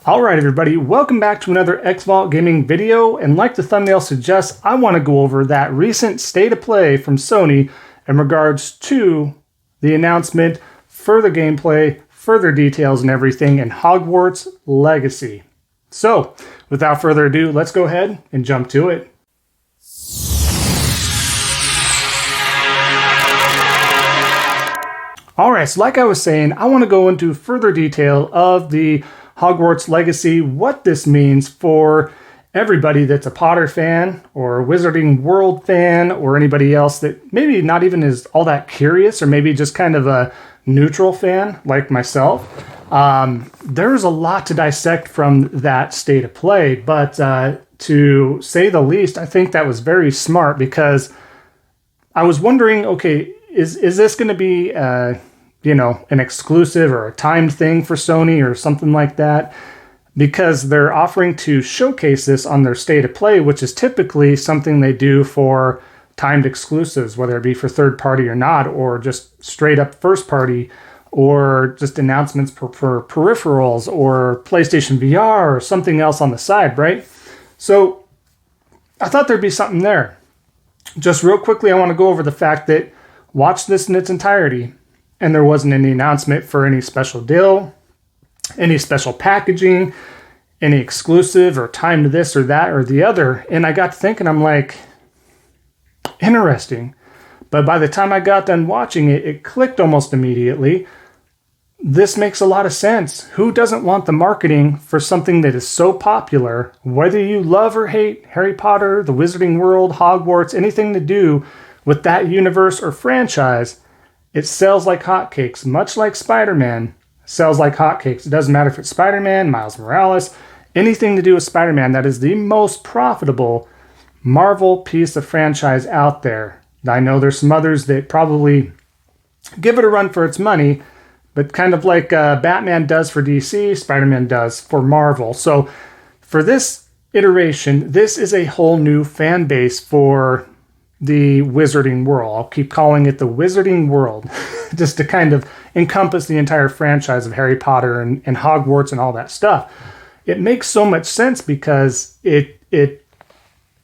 Alright everybody, welcome back to another Xvault gaming video, and like the thumbnail suggests, I want to go over that recent state of play from Sony in regards to the announcement, further gameplay, further details and everything in Hogwarts Legacy. So, without further ado, let's go ahead and jump to it. Alright, so like I was saying, I want to go into further detail of the Hogwarts Legacy, what this means for everybody that's a Potter fan or a Wizarding World fan or anybody else that maybe not even is all that curious or maybe just kind of a neutral fan like myself. There's a lot to dissect from that state of play, but to say the least, I think that was very smart because I was wondering, okay, is this going to be an exclusive or a timed thing for Sony or something like that, because they're offering to showcase this on their state of play, which is typically something they do for timed exclusives, whether it be for third party or not, or just straight up first party, or just announcements for peripherals or PlayStation VR or something else on the side, right? So I thought there'd be something there. Just real quickly, I want to go over the fact that watch this in its entirety, and there wasn't any announcement for any special deal, any special packaging, any exclusive or timed this or that or the other. And I got to thinking, I'm like, interesting. But by the time I got done watching it, it clicked almost immediately. This makes a lot of sense. Who doesn't want the marketing for something that is so popular? Whether you love or hate Harry Potter, the Wizarding World, Hogwarts, anything to do with that universe or franchise, it sells like hotcakes, much like Spider-Man sells like hotcakes. It doesn't matter if it's Spider-Man, Miles Morales, anything to do with Spider-Man. That is the most profitable Marvel piece of franchise out there. I know there's some others that probably give it a run for its money, but kind of like Batman does for DC, Spider-Man does for Marvel. So for this iteration, this is a whole new fan base for the Wizarding World. I'll keep calling it the Wizarding World just to kind of encompass the entire franchise of Harry Potter and Hogwarts and all that stuff. It makes so much sense because it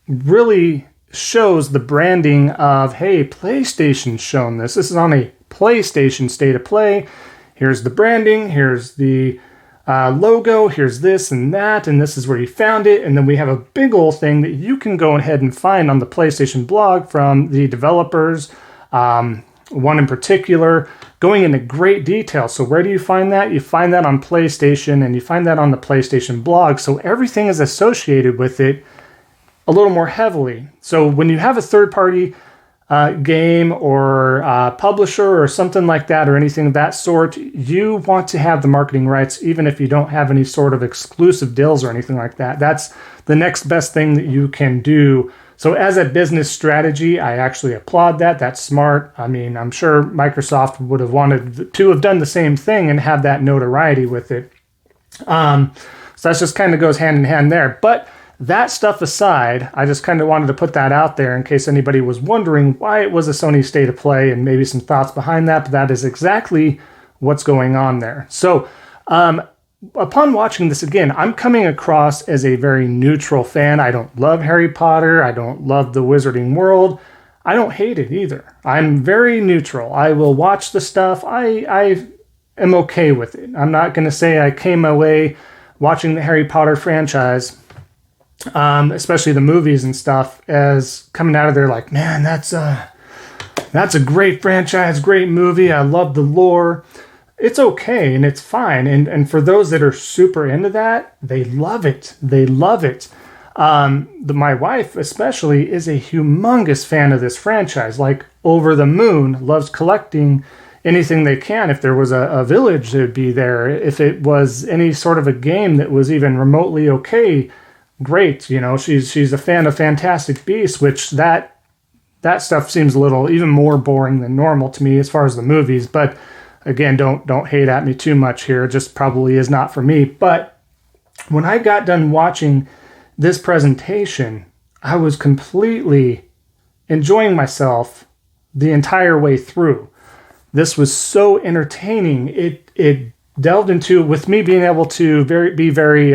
really shows the branding of, hey, PlayStation's shown this. This is on a PlayStation state of play. Here's the branding. Here's the logo, here's this and that, and this is where you found it. And then we have a big old thing that you can go ahead and find on the PlayStation blog from the developers, one in particular, going into great detail. So where do you find that? You find that on PlayStation, and you find that on the PlayStation blog. So everything is associated with it a little more heavily. So when you have a third-party game or publisher or something like that or anything of that sort, you want to have the marketing rights even if you don't have any sort of exclusive deals or anything like that. That's the next best thing that you can do. So as a business strategy, I actually applaud that. That's smart. I mean, I'm sure Microsoft would have wanted to have done the same thing and have that notoriety with it. So that just kind of goes hand in hand there. But that stuff aside, I just kind of wanted to put that out there in case anybody was wondering why it was a Sony state of play and maybe some thoughts behind that, but that is exactly what's going on there. So upon watching this again, I'm coming across as a very neutral fan. I don't love Harry Potter. I don't love the Wizarding World. I don't hate it either. I'm very neutral. I will watch the stuff. I am okay with it. I'm not going to say I came away watching the Harry Potter franchise, especially the movies and stuff, as coming out of there like, man, that's a great franchise, great movie. I love the lore. It's okay and it's fine. And for those that are super into that, they love it. They love it. My wife especially is a humongous fan of this franchise, like over the moon, loves collecting anything they can. If there was a village, it would be there. If it was any sort of a game that was even remotely okay, great. You know, she's a fan of Fantastic Beasts, which that stuff seems a little even more boring than normal to me as far as the movies. But again, don't hate at me too much here. It just probably is not for me. But when I got done watching this presentation, I was completely enjoying myself the entire way through. This was so entertaining. It delved into, with me being able to be very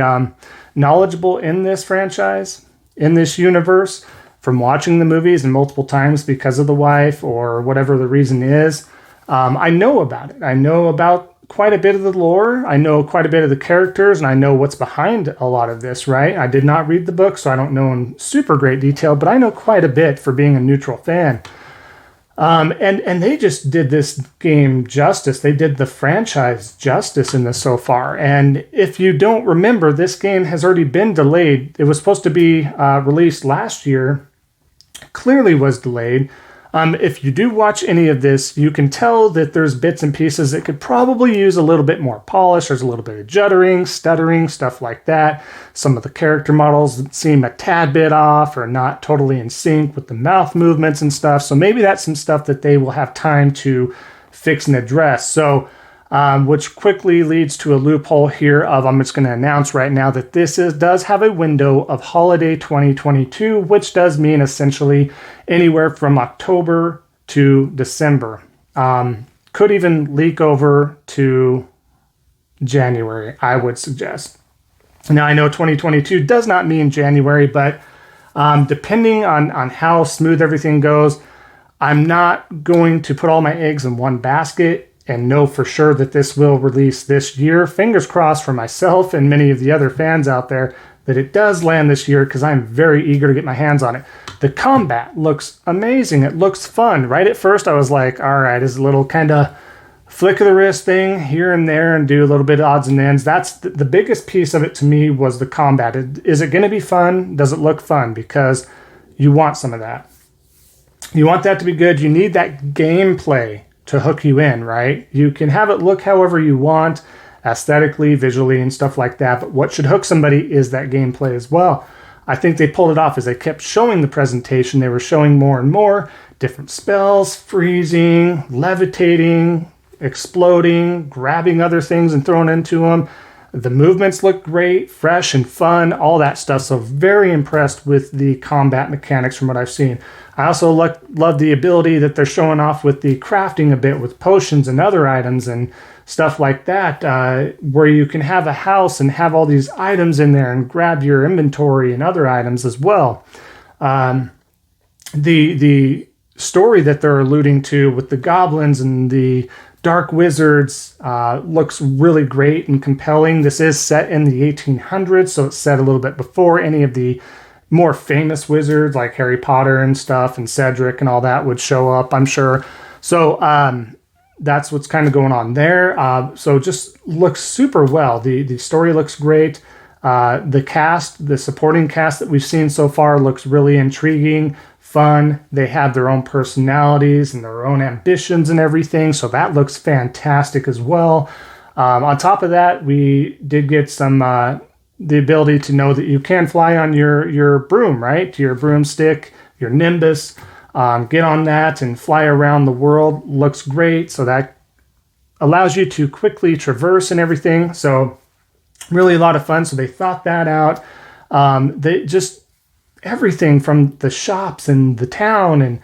knowledgeable in this franchise, in this universe, from watching the movies and multiple times because of the wife or whatever the reason is. I know about it. I know about quite a bit of the lore. I know quite a bit of the characters, and I know what's behind a lot of this, right? I did not read the book, so I don't know in super great detail, but I know quite a bit for being a neutral fan. And they just did this game justice. They did the franchise justice in this so far. And if you don't remember, this game has already been delayed. It was supposed to be released last year. Clearly was delayed. If you do watch any of this, you can tell that there's bits and pieces that could probably use a little bit more polish. There's a little bit of juddering, stuttering, stuff like that. Some of the character models seem a tad bit off or not totally in sync with the mouth movements and stuff. So maybe that's some stuff that they will have time to fix and address. So, which quickly leads to a loophole here of, I'm just going to announce right now that this does have a window of holiday 2022, which does mean essentially anywhere from October to December. Could even leak over to January, I would suggest. Now, I know 2022 does not mean January, but depending on how smooth everything goes, I'm not going to put all my eggs in one basket and know for sure that this will release this year. Fingers crossed for myself and many of the other fans out there that it does land this year, because I'm very eager to get my hands on it. The combat looks amazing. It looks fun. Right at first, I was like, all right, it's a little kind of flick of the wrist thing here and there and do a little bit of odds and ends. That's the biggest piece of it to me was the combat. Is it going to be fun? Does it look fun? Because you want some of that. You want that to be good. You need that gameplay to hook you in, right? You can have it look however you want, aesthetically, visually, and stuff like that, but what should hook somebody is that gameplay as well. I think they pulled it off as they kept showing the presentation. They were showing more and more different spells, freezing, levitating, exploding, grabbing other things and throwing into them. The movements look great, fresh and fun, all that stuff. So very impressed with the combat mechanics from what I've seen. I also love the ability that they're showing off with the crafting a bit with potions and other items and stuff like that, where you can have a house and have all these items in there and grab your inventory and other items as well. The story that they're alluding to with the goblins and the dark wizards looks really great and compelling. This is set in the 1800s, so it's set a little bit before any of the more famous wizards like Harry Potter and stuff and Cedric and all that would show up, I'm sure. So that's what's kind of going on there. So just looks super well. The story looks great. The cast, the supporting cast that we've seen so far looks really intriguing, fun. They have their own personalities and their own ambitions and everything. So that looks fantastic as well. On top of that, we did get some the ability to know that you can fly on your broom, right? Your broomstick, your Nimbus. Get on that and fly around the world. Looks great. So that allows you to quickly traverse and everything. So really a lot of fun. So they thought that out. They just everything from the shops and the town and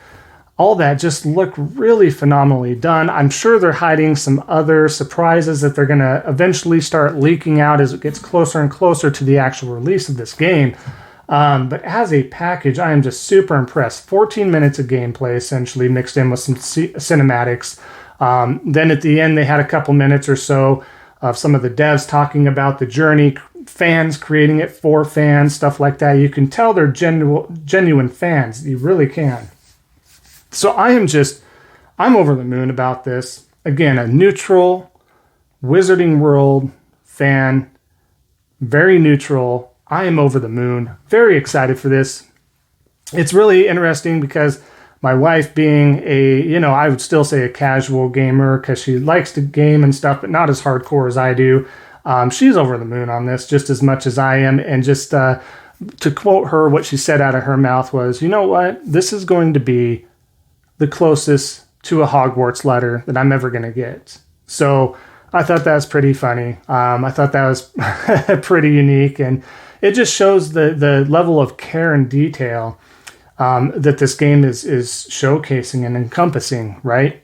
all that just look really phenomenally done. I'm sure they're hiding some other surprises that they're going to eventually start leaking out as it gets closer and closer to the actual release of this game. But as a package, I am just super impressed. 14 minutes of gameplay, essentially, mixed in with some cinematics. Then at the end, they had a couple minutes or so of some of the devs talking about the journey, fans creating it for fans, stuff like that. You can tell they're genuine fans. You really can. So I'm over the moon about this. Again, a neutral Wizarding World fan, very neutral. I am over the moon. Very excited for this. It's really interesting because my wife being I would still say a casual gamer because she likes to game and stuff, but not as hardcore as I do. She's over the moon on this just as much as I am. And just to quote her, what she said out of her mouth was, you know what? This is going to be the closest to a Hogwarts letter that I'm ever going to get. So I thought that was pretty funny. I thought that was pretty unique. And it just shows the level of care and detail that this game is showcasing and encompassing, right?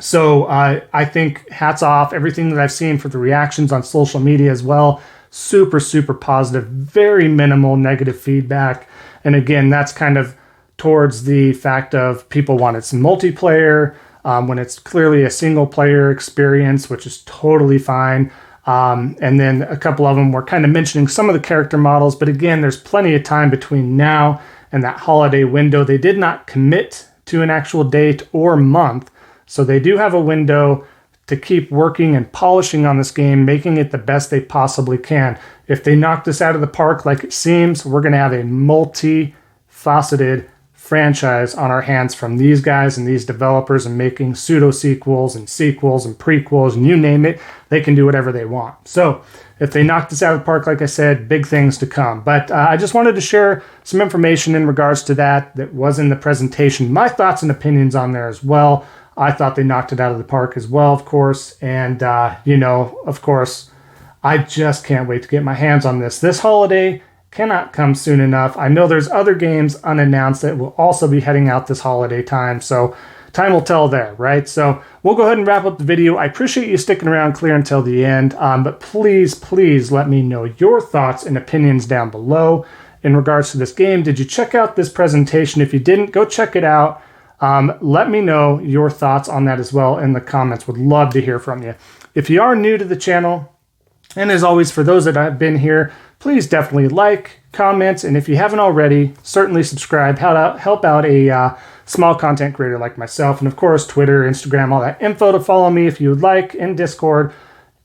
So I think hats off, everything that I've seen for the reactions on social media as well. Super, super positive, very minimal negative feedback. And again, that's kind of towards the fact of people wanted some multiplayer when it's clearly a single player experience, which is totally fine. And then a couple of them were kind of mentioning some of the character models. But again, there's plenty of time between now and that holiday window. They did not commit to an actual date or month. So they do have a window to keep working and polishing on this game, making it the best they possibly can. If they knock this out of the park like it seems, we're going to have a multi-faceted franchise on our hands from these guys and these developers, and making pseudo sequels and sequels and prequels and you name it. They can do whatever they want. So if they knock this out of the park, like I said, big things to come. But I just wanted to share some information in regards to that was in the presentation. My thoughts and opinions on there as well. I thought they knocked it out of the park as well, of course. And, of course, I just can't wait to get my hands on this. This holiday cannot come soon enough. I know there's other games unannounced that will also be heading out this holiday time. So time will tell there, right? So we'll go ahead and wrap up the video. I appreciate you sticking around clear until the end. But please let me know your thoughts and opinions down below in regards to this game. Did you check out this presentation? If you didn't, go check it out. Let me know your thoughts on that as well in the comments. Would love to hear from you. If you are new to the channel, and as always, for those that have been here, please definitely like, comment, and if you haven't already, certainly subscribe. Help out a small content creator like myself. And of course, Twitter, Instagram, all that info to follow me if you would like, and Discord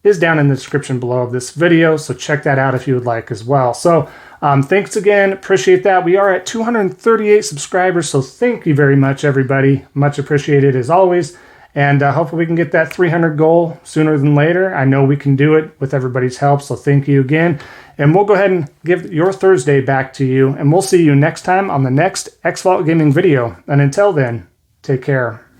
is down in the description below of this video. So check that out if you would like as well. So thanks again. Appreciate that. We are at 238 subscribers. So thank you very much, everybody. Much appreciated as always. And hopefully we can get that 300 goal sooner than later. I know we can do it with everybody's help. So thank you again. And we'll go ahead and give your Thursday back to you. And we'll see you next time on the next Xvault Gaming video. And until then, take care.